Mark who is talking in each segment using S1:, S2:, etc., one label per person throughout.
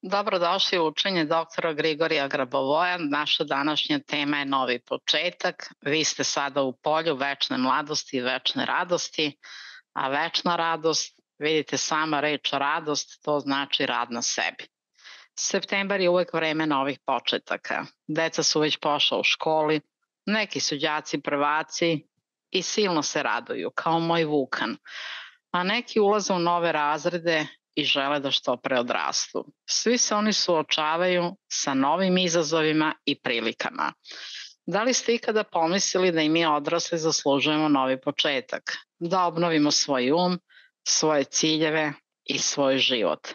S1: Dobrodošli u učenje doktora Grigorija Grabovoja. Naša današnja tema je novi početak. Vi ste sada u polju večne mladosti i večne radosti, a večna radost, vidite sama reč radost, to znači rad na sebi. Septembar je uvek vreme novih početaka. Deca su već pošla u školi, neki su đaci prvaci i silno se raduju, kao moj Vukan. A neki ulaze u nove razrede i žele da što pre odrastu. Svi se oni suočavaju sa novim izazovima i prilikama. Da li ste ikada pomislili da i mi odrasli zaslužujemo novi početak? Da obnovimo svoj svoje ciljeve i svoj život.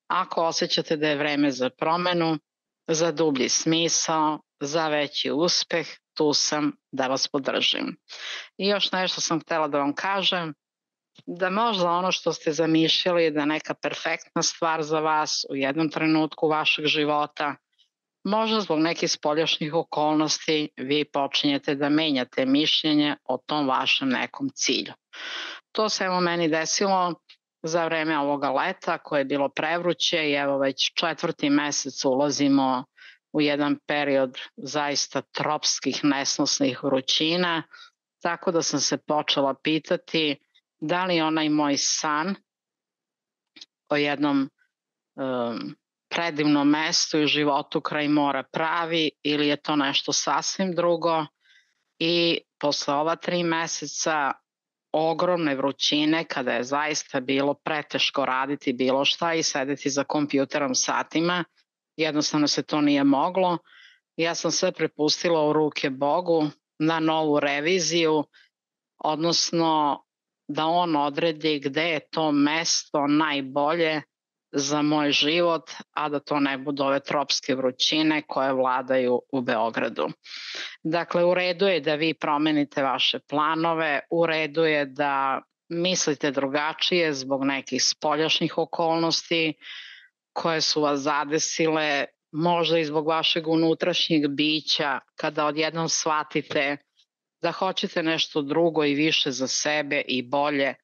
S1: Ako osjećate da je vreme za promenu, za dublji smisao, za veći uspeh, tu sam da vas podržim. I još nešto sam htela da vam kažem, da možda ono što ste zamišljali da je neka perfektna stvar za vas u jednom trenutku vašeg života, možda zbog nekih spoljašnjih okolnosti vi počinjete da menjate mišljenje o tom vašem nekom cilju. To se evo meni desilo za vreme ovoga leta koje je bilo prevruće i evo već 4. mesec ulazimo u jedan period zaista tropskih nesnosnih vrućina, tako da sam se počela pitati da li onaj moj san o jednom predivnom mestu i životu kraj mora pravi ili je to nešto sasvim drugo. I posle ova 3 meseca ogromne vrućine, kada je zaista bilo preteško raditi bilo šta i sedeti za kompjuterom satima, jednostavno se to nije moglo. Ja sam sve prepustila u ruke Bogu na novu reviziju, odnosno da on odredi gde je to mesto najbolje za moj život, a da to ne budu ove tropske vrućine koje vladaju u Beogradu. Dakle, u redu je da vi promenite vaše planove, u redu je da mislite drugačije zbog nekih spoljašnjih okolnosti koje su vas zadesile, možda i zbog vašeg unutrašnjeg bića, kada odjednom shvatite da hoćete nešto drugo i više za sebe i bolje,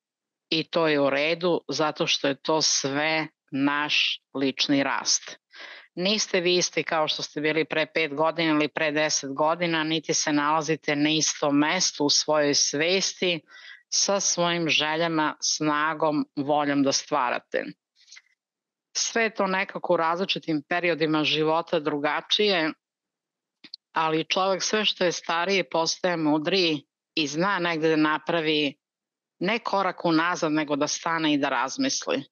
S1: i to je u redu zato što je to sve naš lični rast. Niste vi isti kao što ste bili pre 5 godina ili pre 10 godina, niti se nalazite na istom mestu u svojoj svesti sa svojim željama, snagom, voljom da stvarate. Sve je to nekako u različitim periodima života drugačije, ali čovek sve što je stariji postaje mudriji i zna negde da napravi ne korak unazad, nego da stane i da razmisli.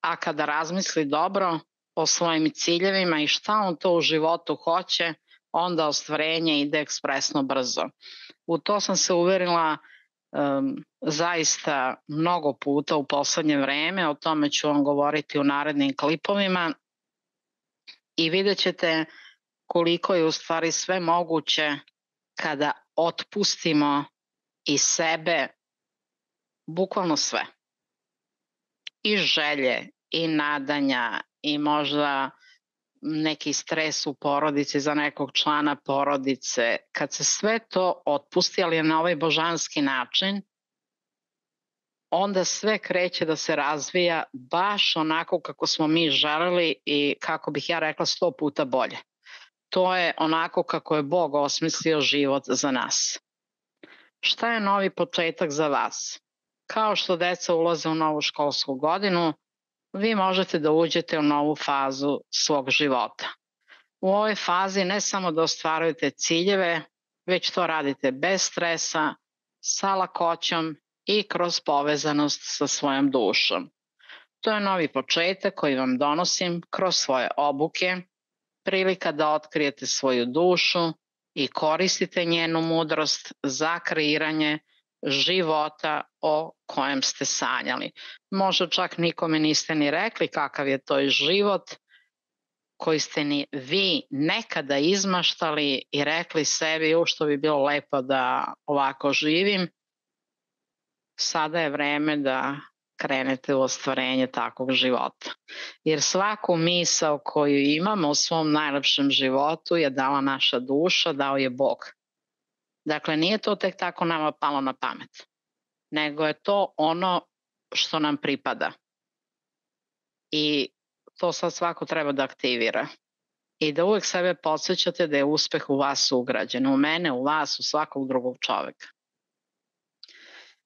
S1: A kada razmisli dobro o svojim ciljevima i šta on to u životu hoće, onda ostvarenje ide ekspresno brzo. U to sam se uverila zaista mnogo puta u poslednje vreme, o tome ću vam govoriti u narednim klipovima i vidjet ćete koliko je u stvari sve moguće kada otpustimo iz sebe bukvalno sve. I želje, i nadanja, i možda neki stres u porodici za nekog člana porodice. Kad se sve to otpusti, ali na ovaj božanski način, onda sve kreće da se razvija baš onako kako smo mi želeli i kako bih ja rekla 100 puta bolje. To je onako kako je Bog osmislio život za nas. Šta je novi početak za vas? Kao što deca ulaze u novu školsku godinu, vi možete da uđete u novu fazu svog života. U ovoj fazi ne samo da ostvarujete ciljeve, već to radite bez stresa, sa lakoćom i kroz povezanost sa svojom dušom. To je novi početak koji vam donosim kroz svoje obuke, prilika da otkrijete svoju dušu i koristite njenu mudrost za kreiranje života o kojem ste sanjali. Možda čak nikome niste ni rekli kakav je to život koji ste ni vi nekada izmaštali i rekli sebi što bi bilo lepo da ovako živim. Sada je vreme da krenete u ostvarenje takvog života. Jer svaku misao koju imamo u svom najlepšem životu je dala naša duša, dao je Bog. Dakle, nije to tek tako nama palo na pamet, nego je to ono što nam pripada. I to sad svako treba da aktivira. I da uvek sebe podsjećate da je uspeh u vas ugrađen, u mene, u vas, u svakog drugog čoveka.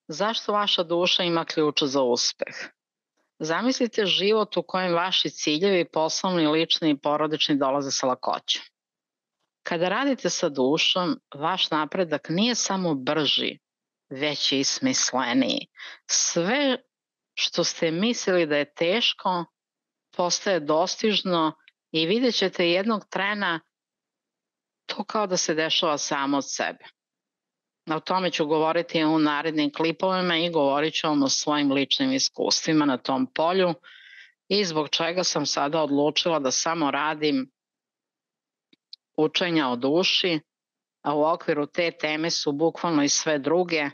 S1: Zašto vaša duša ima ključ za uspeh? Zamislite život u kojem vaši ciljevi, poslovni, lični i porodični dolaze sa lakoćom. Kada radite sa dušom, vaš napredak nije samo brži, već i smisleniji. Sve što ste mislili da je teško, postaje dostižno i vidjet ćete jednog trena to kao da se dešava samo od sebe. O tome ću govoriti u narednim klipovima i govorit ću vam o svojim ličnim iskustvima na tom polju i zbog čega sam sada odlučila da samo radim učenja o duši, a u okviru te teme su bukvalno i sve druge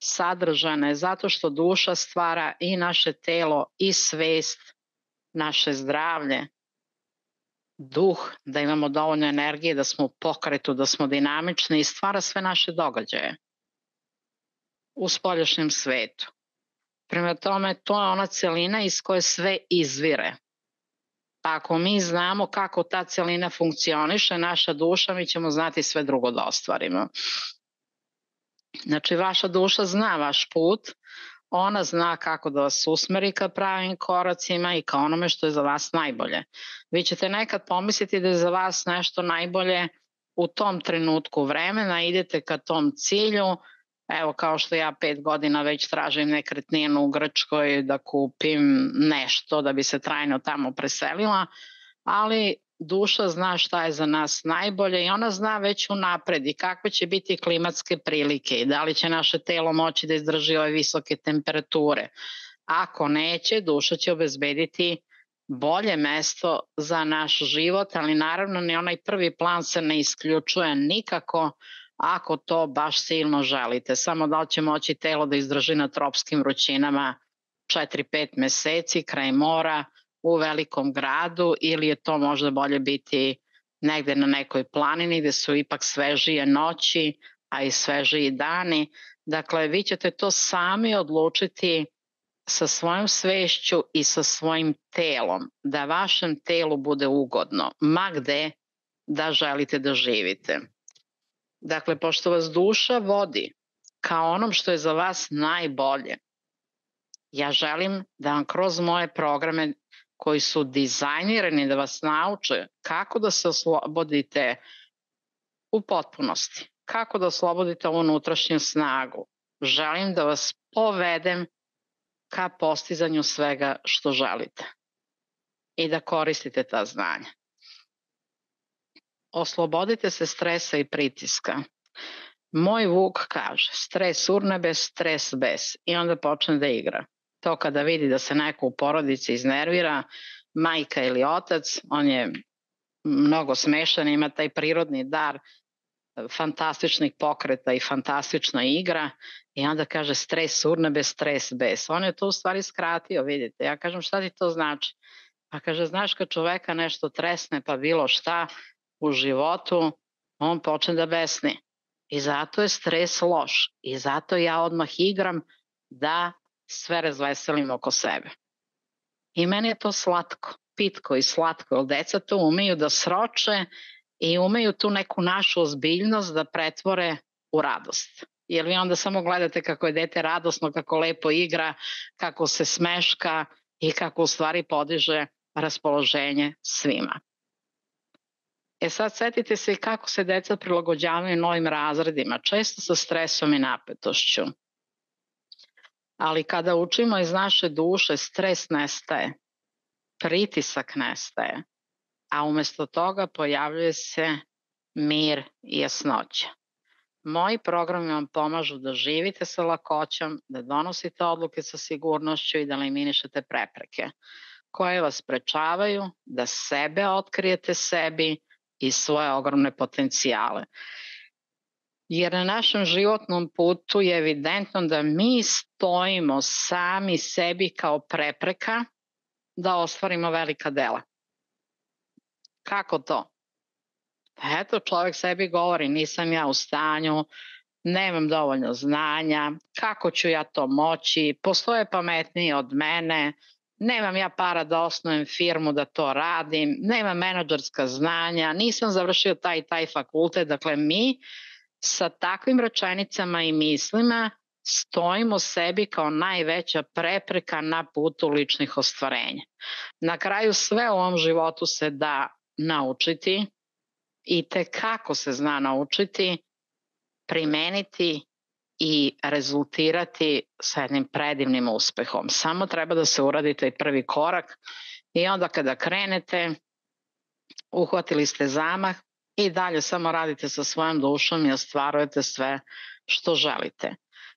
S1: sadržane, zato što duša stvara i naše telo i svest, naše zdravlje, duh, da imamo dovoljno energije, da smo u pokretu, da smo dinamični i stvara sve naše događaje u spoljašnjem svetu. Prema tome, to je ona celina iz koje sve izvire. Ako mi znamo kako ta celina funkcioniše, naša duša, mi ćemo znati sve drugo da ostvarimo. Znači, vaša duša zna vaš put, ona zna kako da vas usmeri ka pravim koracima i ka onome što je za vas najbolje. Vi ćete nekad pomisliti da je za vas nešto najbolje u tom trenutku vremena, idete ka tom cilju. Evo, kao što ja 5 godina već tražim nekretninu u Grčkoj da kupim nešto da bi se trajno tamo preselila, ali duša zna šta je za nas najbolje i ona zna već unapred i kakve će biti klimatske prilike i da li će naše telo moći da izdrži ove visoke temperature. Ako neće, duša će obezbediti bolje mesto za naš život, ali naravno ni onaj prvi plan se ne isključuje nikako ako to baš silno želite. Samo da li će moći telo da izdrži na tropskim vrućinama 4-5 meseci kraj mora u velikom gradu ili je to možda bolje biti negde na nekoj planini gde su ipak svežije noći, a i svežiji dani. Dakle, vi ćete to sami odlučiti sa svojom svešću i sa svojim telom, da vašem telu bude ugodno, ma gde da želite da živite. Dakle, pošto vas duša vodi ka onom što je za vas najbolje, ja želim da vam kroz moje programe koji su dizajnirani da vas nauče kako da se oslobodite u potpunosti, kako da oslobodite ovu unutrašnju snagu. Želim da vas povedem ka postizanju svega što želite i da koristite ta znanja. Oslobodite se stresa i pritiska. Moj Vuk kaže, stres urnebes, stres bes i onda počne da igra. To kada vidi da se neko u porodici iznervira, majka ili otac, on je mnogo smešan, ima taj prirodni dar fantastičnih pokreta i fantastična igra i onda kaže stres urnebes, stres bes. On je to u stvari skratio, vidite. Ja kažem šta ti to znači? Pa kaže, znaš kad čoveka nešto tresne pa bilo šta u životu, on počne da besni. I zato je stres loš. I zato ja odmah igram da sve razveselim oko sebe. I meni je to slatko, pitko i slatko, jer deca to umeju da sroče i umeju tu neku našu ozbiljnost da pretvore u radost. Jer vi onda samo gledate kako je dete radosno, kako lepo igra, kako se smeška i kako u stvari podiže raspoloženje svima. Sad setite se i kako se deca prilagođavaju novim razredima, često sa stresom i napetošću. Ali kada učimo iz naše duše, stres nestaje, pritisak nestaje, a umesto toga pojavljuje se mir i jasnoća. Moji programi vam pomažu da živite sa lakoćom, da donosite odluke sa sigurnošću i da eliminišete prepreke koje vas sprečavaju da sebe otkrijete sebi i svoje ogromne potencijale. Jer na našem životnom putu je evidentno da mi stojimo sami sebi kao prepreka da ostvarimo velika dela. Kako to? Eto, čovek sebi govori, nisam ja u stanju, nemam dovoljno znanja, kako ću ja to moći, postoje pametniji od mene, nemam ja para da osnujem firmu da to radim, nemam menadžerska znanja, nisam završio taj i taj fakultet. Dakle, mi sa takvim rečenicama i mislima stojimo sebi kao najveća prepreka na putu ličnih ostvarenja. Na kraju sve u ovom životu se da naučiti i tekako se zna naučiti, primeniti i rezultirati sa jednim predivnim uspehom. Samo treba da se uradi taj prvi korak i onda kada krenete, uhvatili ste zamah i dalje samo radite sa svojom dušom i ostvarujete sve što želite.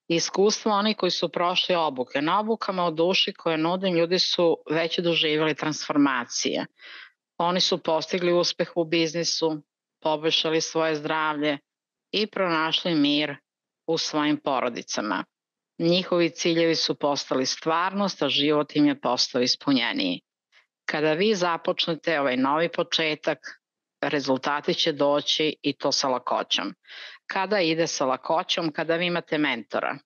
S1: Iskustvo oni koji su prošli obuke. Na obukama o duši koje nudim ljudi su već doživjeli transformacije. Oni su postigli uspeh u biznisu, poboljšali svoje zdravlje i pronašli mir u svojim porodicama. Njihovi ciljevi su postali stvarnost, a život im je postao ispunjeniji. Kada vi započnete ovaj novi početak, rezultati će doći i to sa lakoćom. Kada ide sa lakoćom? Kada vi imate mentora.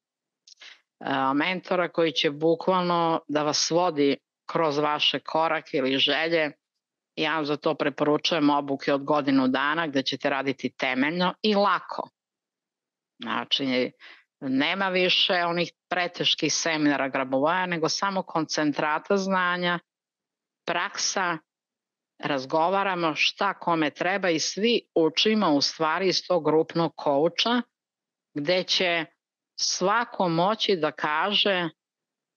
S1: Mentora koji će bukvalno da vas vodi kroz vaše korake ili želje. Ja vam za to preporučujem obuke od godinu dana gde ćete raditi temeljno i lako. Znači, nema više onih preteških seminara Grabovoja, nego samo koncentrata znanja, praksa, razgovaramo šta kome treba i svi učimo u stvari iz tog grupnog kouča gde će svako moći da kaže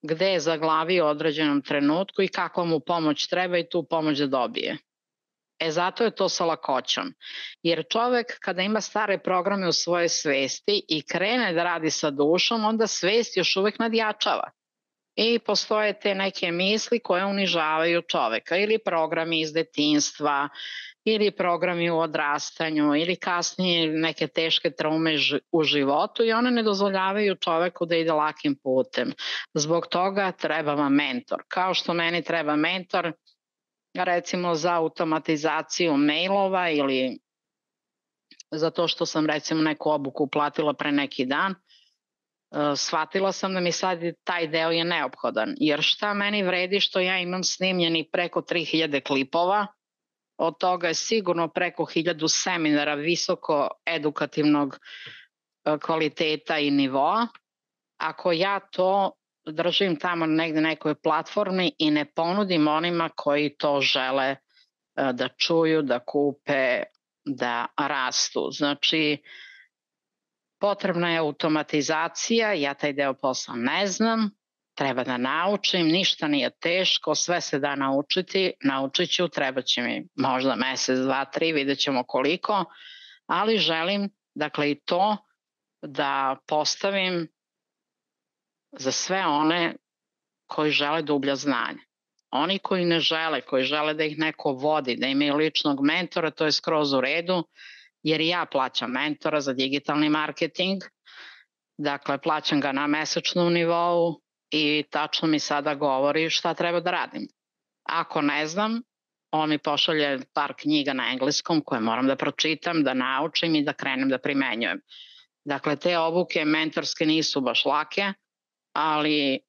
S1: gde je zaglavio u određenom trenutku i kakva mu pomoć treba i tu pomoć da dobije. Zato je to sa lakoćom. Jer čovek kada ima stare programe u svojoj svesti i krene da radi sa dušom, onda svest još uvek nadjačava. I postoje te neke misli koje unižavaju čoveka ili programi iz detinjstva ili programi u odrastanju ili kasnije neke teške traume u životu i one ne dozvoljavaju čoveku da ide lakim putem. Zbog toga treba vam mentor. Kao što meni treba mentor recimo za automatizaciju mailova ili za to što sam recimo neku obuku platila pre neki dan, shvatila sam da mi sad taj deo je neophodan. Jer šta meni vredi što ja imam snimljeni preko 3000 klipova, od toga je sigurno preko 1000 seminara visoko edukativnog kvaliteta i nivoa, ako ja to držim tamo negde na nekoj platformi i ne ponudim onima koji to žele da čuju, da kupe, da rastu. Znači, potrebna je automatizacija, ja taj deo posla ne znam, treba da naučim, ništa nije teško, sve se da naučiti, naučit ću, treba će mi možda mesec, 2, 3, vidjet ćemo koliko, ali želim, dakle i to da postavim za sve one koji žele dublja znanja. Oni koji ne žele, koji žele da ih neko vodi, da imaju ličnog mentora, to je skroz u redu, jer ja plaćam mentora za digitalni marketing, dakle plaćam ga na mesečnom nivou i tačno mi sada govori šta treba da radim. Ako ne znam, on mi pošalje par knjiga na engleskom koje moram da pročitam, da naučim i da krenem da primenjujem. Dakle, te obuke mentorske nisu baš lake, ali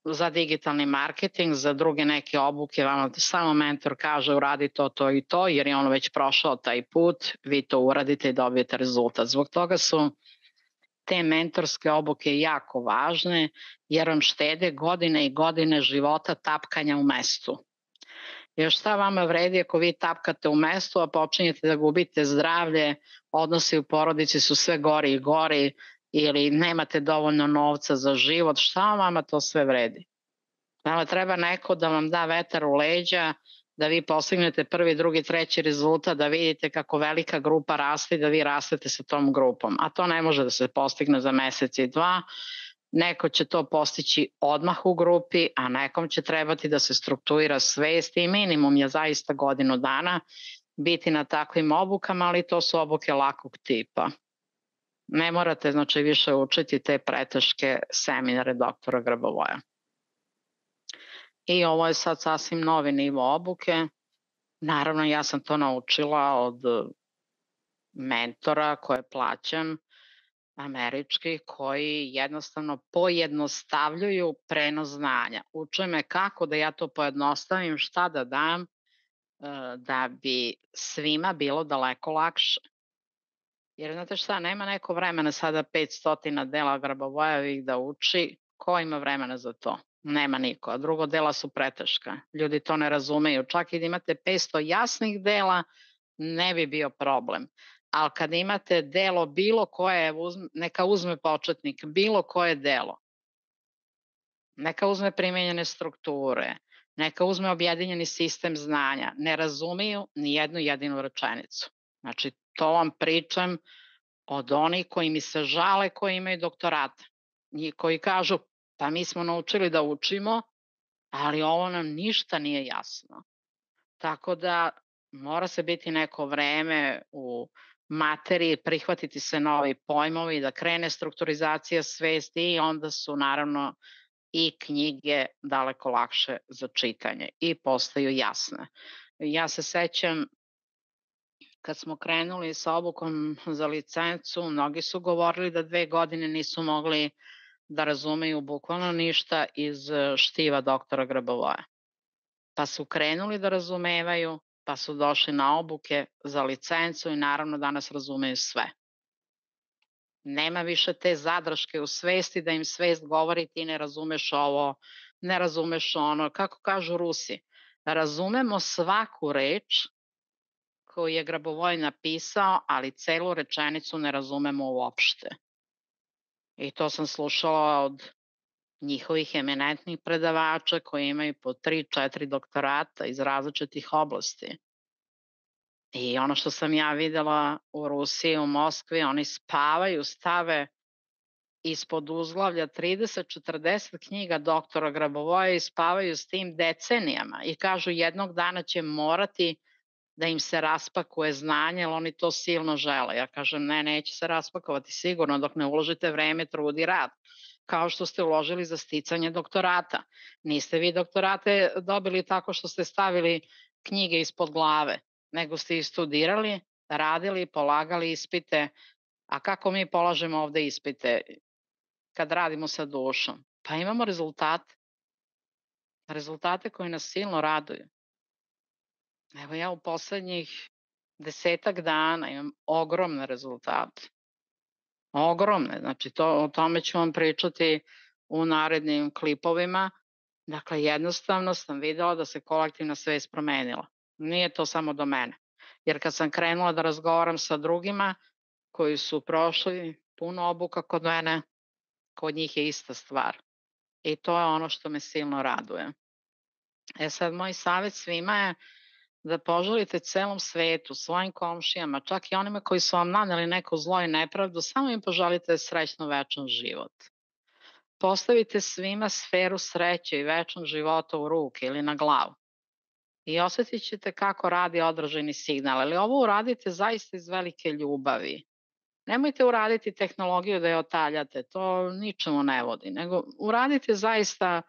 S1: za digitalni marketing, za druge neke obuke vama samo mentor kaže uradi to, to i to, jer je on već prošao taj put, vi to uradite i dobijete rezultat. Zbog toga su te mentorske obuke jako važne, jer vam štede godine i godine života tapkanja u mestu. Jer šta vama vredi ako vi tapkate u mestu, a počinjete da gubite zdravlje, odnosi u porodici su sve gori i gori, ili nemate dovoljno novca za život, šta vama to sve vredi? Vama treba neko da vam da vetar u leđa, da vi postignete prvi, drugi, treći rezultat, da vidite kako velika grupa raste i da vi rastete sa tom grupom. A to ne može da se postigne za mesec i dva. Neko će to postići odmah u grupi, a nekom će trebati da se strukturira svest i minimum je zaista godinu dana biti na takvim obukama, ali to su obuke lakog tipa. Ne morate znači više učiti te preteške seminare doktora Grabovoja. I ovo je sad sasvim novi nivo obuke. Naravno ja sam to naučila od mentora koje plaćam američki koji jednostavno pojednostavljuju prenos znanja. Uče me kako da ja to pojednostavim, šta da dam, da bi svima bilo daleko lakše. Jer znate šta, nema neko vremena sada 500 dela Grabovojevih da uči, ko ima vremena za to? Nema niko, a drugo, dela su preteška. Ljudi to ne razumeju. Čak i da imate 500 jasnih dela, ne bi bio problem. Ali kad imate delo bilo koje, neka uzme početnik, bilo koje delo, neka uzme primenjene strukture, neka uzme objedinjeni sistem znanja, ne razumeju ni jednu jedinu rečenicu. Znači, to vam pričam od onih koji mi se žale koji imaju doktorate i koji kažu pa mi smo naučili da učimo, ali ovo nam ništa nije jasno. Tako da mora se biti neko vreme u materiji, prihvatiti se novi pojmovi, da krene strukturizacija svesti i onda su naravno i knjige daleko lakše za čitanje i postaju jasne. Ja se sećam kad smo krenuli sa obukom za licencu, mnogi su govorili da 2 godine nisu mogli da razumeju bukvalno ništa iz štiva doktora Grabovoja. Pa su krenuli da razumevaju, pa su došli na obuke za licencu i naravno danas razumeju sve. Nema više te zadrške u svesti da im svest govori ti ne razumeš ovo, ne razumeš ono. Kako kažu Rusi, razumemo svaku reč koju je Grabovoj napisao, ali celu rečenicu ne razumemo uopšte. I to sam slušala od njihovih eminentnih predavača koji imaju po 3-4 doktorata iz različitih oblasti. I ono što sam ja videla u Rusiji, u Moskvi, oni spavaju, stave ispod uzglavlja 30-40 knjiga doktora Grabovoja i spavaju s tim decenijama i kažu jednog dana će morati da im se raspakuje znanje, jer oni to silno žele. Ja kažem ne, neće se raspakovati sigurno dok ne uložite vreme, trud i rad, kao što ste uložili za sticanje doktorata. Niste vi doktorate dobili tako što ste stavili knjige ispod glave, nego ste ih studirali, radili, polagali ispite. A kako mi polažemo ovde ispite kad radimo sa dušom? Pa imamo rezultate koji nas silno raduju. Evo ja u poslednjih 10 dana imam ogromne rezultate. Ogromne, znači o tome ću vam pričati u narednim klipovima. Dakle, jednostavno sam videla da se kolektivna svest promenila. Nije to samo do mene. Jer kad sam krenula da razgovaram sa drugima koji su prošli puno obuka kod mene, kod njih je ista stvar. I to je ono što me silno raduje. Sad, moj savjet svima je da poželite celom svetu, svojim komšijama, čak i onima koji su vam naneli neko zlo i nepravdu, samo im poželite srećno večan život. Postavite svima sferu sreće i večnog života u ruke ili na glavu i osjetit ćete kako radi određeni signal, ali ovo uradite zaista iz velike ljubavi. Nemojte uraditi tehnologiju da je otaljate, to ničemu ne vodi, nego uradite zaista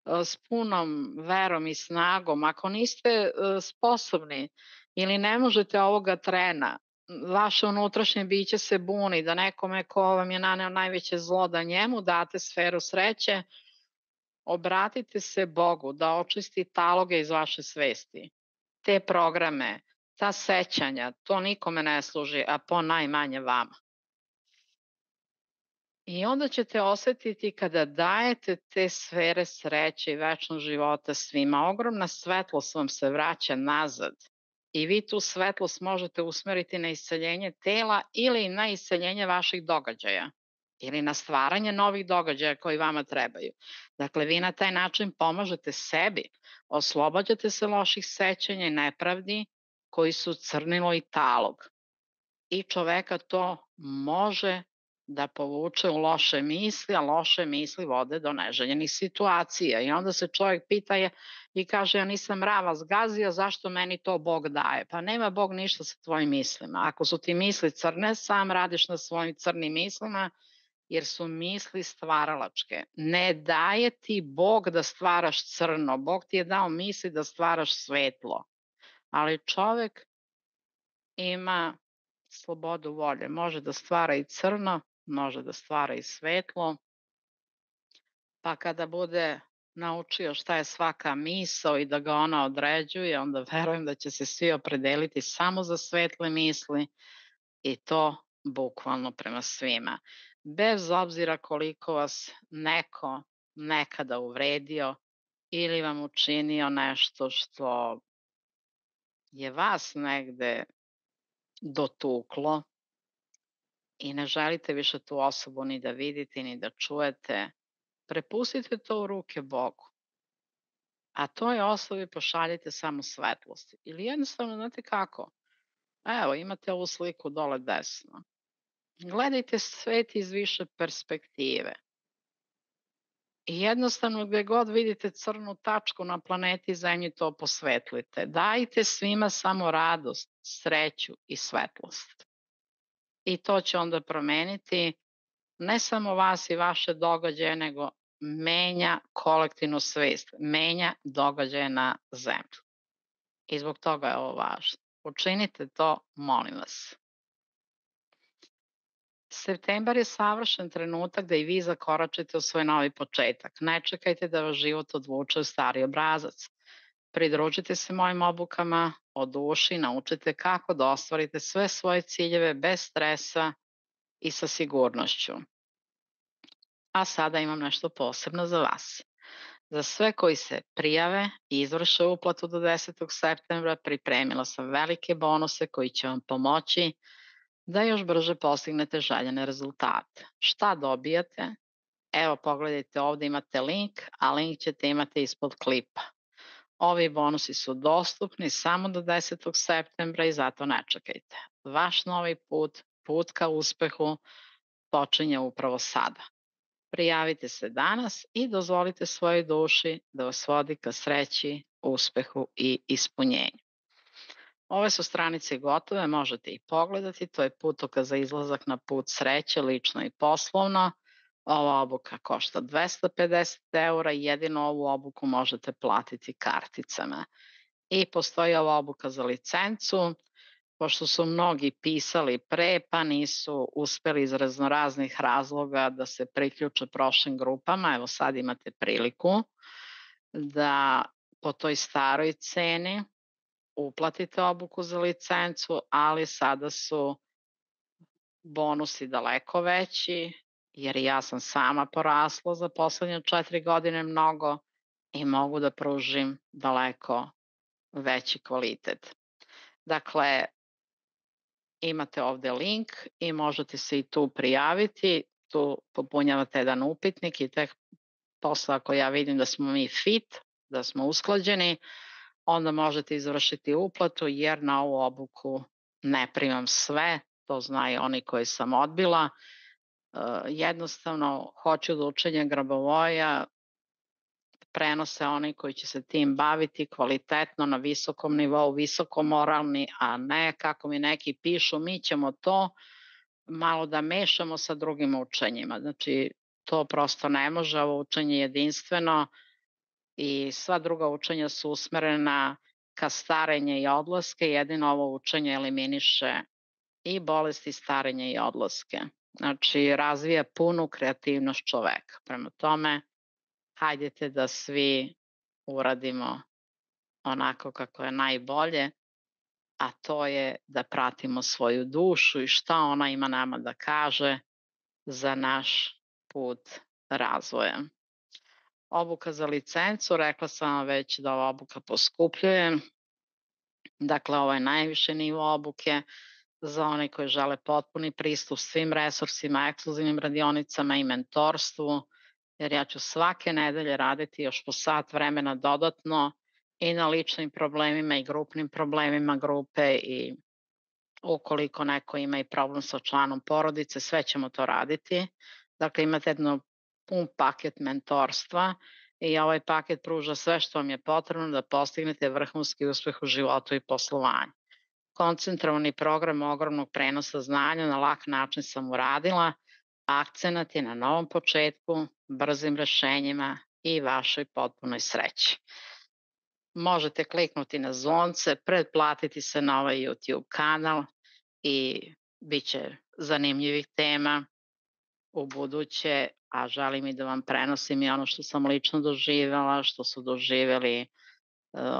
S1: s punom verom i snagom. Ako niste sposobni ili ne možete ovoga trena, vaše unutrašnje biće se buni da nekome ko vam je naneo najveće zlo, da njemu date sferu sreće, obratite se Bogu da očisti taloge iz vaše svesti. Te programe, ta sećanja, to nikome ne služi, a po najmanje vama. I onda ćete osetiti kada dajete te sfere sreće i večnog života svima, ogromna svetlost vam se vraća nazad i vi tu svetlost možete usmeriti na isceljenje tela ili na isceljenje vaših događaja ili na stvaranje novih događaja koji vama trebaju. Dakle, vi na taj način pomažete sebi, oslobađate se loših sećanja i nepravdi koji su crnilo i talog. I čoveka to može da povuče u loše misli, a loše misli vode do neželjenih situacija. I onda se čovjek pita i kaže ja nisam mrava zgazio, zašto meni to Bog daje? Pa nema Bog ništa sa tvojim mislima. Ako su ti misli crne, sam radiš na svojim crnim mislima, jer su misli stvaralačke. Ne daje ti Bog da stvaraš crno, Bog ti je dao misli da stvaraš svetlo. Ali čovek ima slobodu volje, može da stvara i crno, može da stvara i svetlo, pa kada bude naučio šta je svaka misao i da ga ona određuje, onda verujem da će se svi opredeliti samo za svetle misli i to bukvalno prema svima. Bez obzira koliko vas neko nekada uvredio ili vam učinio nešto što je vas negde dotuklo i ne želite više tu osobu ni da vidite ni da čujete, prepustite to u ruke Bogu. A toj osobi pošaljite samo svetlost. Ili jednostavno, znate kako? Evo, imate ovu sliku dole desno. Gledajte svet iz više perspektive. I jednostavno gde god vidite crnu tačku na planeti Zemlji, to posvetlite. Dajte svima samo radost, sreću i svetlost. I to će onda promeniti ne samo vas i vaše događaje, nego menja kolektivnu svest, menja događaje na Zemlji. I zbog toga je ovo važno. Učinite to, molim vas. Septembar je savršen trenutak da i vi zakoračite u svoj novi početak. Ne čekajte da vas život odvuče u stari obrazac. Pridružite se mojim obukama o duši, naučite kako da ostvarite sve svoje ciljeve bez stresa i sa sigurnošću. A sada imam nešto posebno za vas. Za sve koji se prijave i izvrše uplatu do 10. septembra pripremila sam velike bonuse koji će vam pomoći da još brže postignete željene rezultate. Šta dobijate? Evo pogledajte, ovde imate link, a link ćete imati ispod klipa. Ovi bonusi su dostupni samo do 10. septembra i zato ne čekajte. Vaš novi put, put ka uspehu, počinje upravo sada. Prijavite se danas i dozvolite svojoj duši da vas vodi ka sreći, uspehu i ispunjenju. Ove su stranice gotove, možete ih pogledati, to je putokaz za izlazak na put sreće, lično i poslovno. Ova obuka košta 250 € i jedino ovu obuku možete platiti karticama. I postoji ova obuka za licencu, pošto su mnogi pisali pre, pa nisu uspeli iz raznoraznih razloga da se priključe prošlim grupama. Evo sad imate priliku da po toj staroj ceni uplatite obuku za licencu, ali sada su bonusi daleko veći, jer ja sam sama porasla za poslednje 4 godine mnogo i mogu da pružim daleko veći kvalitet. Dakle, imate ovde link i možete se i tu prijaviti, tu popunjavate jedan upitnik i tek posle ako ja vidim da smo mi fit, da smo usklađeni, onda možete izvršiti uplatu jer na ovu obuku ne primam sve, to znaju oni koji sam odbila. Jednostavno hoću da učenje grabovoja prenose oni koji će se tim baviti kvalitetno na visokom nivou, visoko moralni, a ne kako mi neki pišu mi ćemo to malo da mešamo sa drugim učenjima. Znači to prosto ne može, ovo učenje je jedinstveno i sva druga učenja su usmerena ka starenje i odlaske, jedino ovo učenje eliminiše i bolesti, starenje i odlaske. Znači razvija punu kreativnost čoveka. Prema tome, hajdete da svi uradimo onako kako je najbolje, a to je da pratimo svoju dušu i šta ona ima nama da kaže za naš put razvoja. Obuka za licencu, rekla sam vam već da ova obuka poskupljuje. Dakle, ovo je najviše nivo obuke za one koji žele potpuni pristup svim resursima, ekskluzivnim radionicama i mentorstvu, jer ja ću svake nedelje raditi još po sat vremena dodatno i na ličnim problemima i grupnim problemima grupe i ukoliko neko ima i problem sa članom porodice, sve ćemo to raditi. Dakle, imate jedno pun paket mentorstva i ovaj paket pruža sve što vam je potrebno da postignete vrhunski uspeh u životu i poslovanju. Koncentrovani program ogromnog prenosa znanja na lak način sam uradila, akcenat je na novom početku, brzim rešenjima i vašoj potpunoj sreći. Možete kliknuti na zvonce, pretplatiti se na ovaj YouTube kanal i bit će zanimljivih tema. u buduće, a želim i da vam prenosim i ono što sam lično doživela, što su doživeli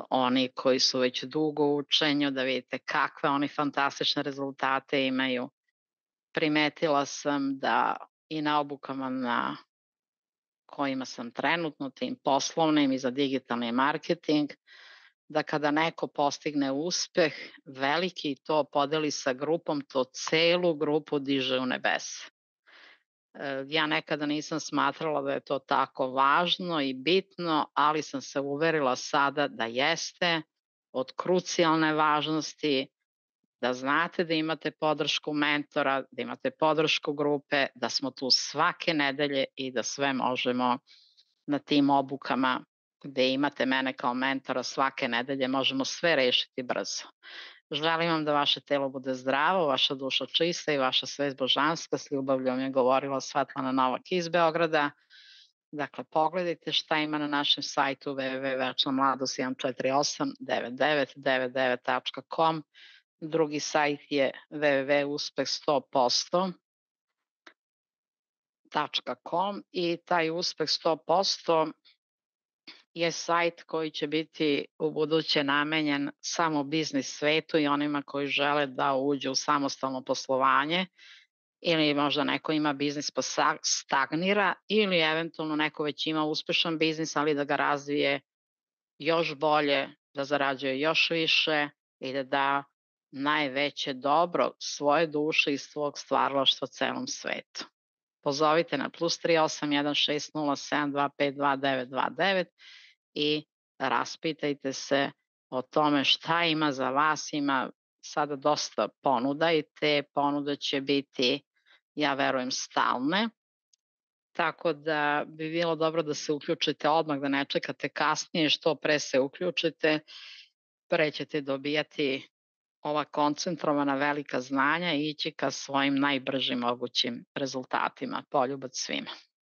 S1: oni koji su već dugo u učenju, da vidite kakve oni fantastične rezultate imaju. Primetila sam da i na obukama na kojima sam trenutno, tim poslovnim i za digitalni marketing, da kada neko postigne uspeh veliki i to podeli sa grupom, to celu grupu diže u nebesa. Ja nekada nisam smatrala da je to tako važno i bitno, ali sam se uverila sada da jeste od krucijalne važnosti, da znate da imate podršku mentora, da imate podršku grupe, da smo tu svake nedelje i da sve možemo na tim obukama gde imate mene kao mentora svake nedelje, možemo sve rešiti brzo. Želim vam da vaše telo bude zdravo, vaša duša čista i vaša svest božanska. S ljubavljom je govorila Svetlana Novak iz Beograda. Dakle, pogledajte šta ima na našem sajtu www.večnamladost1489999.com. Drugi sajt je www.uspeh100%.com i taj uspeh 100% je sajt koji će biti u buduće namenjen samo biznis svetu i onima koji žele da uđu u samostalno poslovanje ili možda neko ima biznis pa stagnira ili eventualno neko već ima uspešan biznis ali da ga razvije još bolje, da zarađuje još više i da da najveće dobro svoje duše i svog stvaralaštva celom svetu. Pozovite na +3816072529929 i raspitajte se o tome šta ima za vas. Ima sada dosta ponuda i te ponude će biti, ja verujem, stalne. Tako da bi bilo dobro da se uključite odmah, da ne čekate kasnije, što pre se uključite, pre ćete dobijati ova koncentrovana velika znanja i ići ka svojim najbržim mogućim rezultatima. Poljubac svima.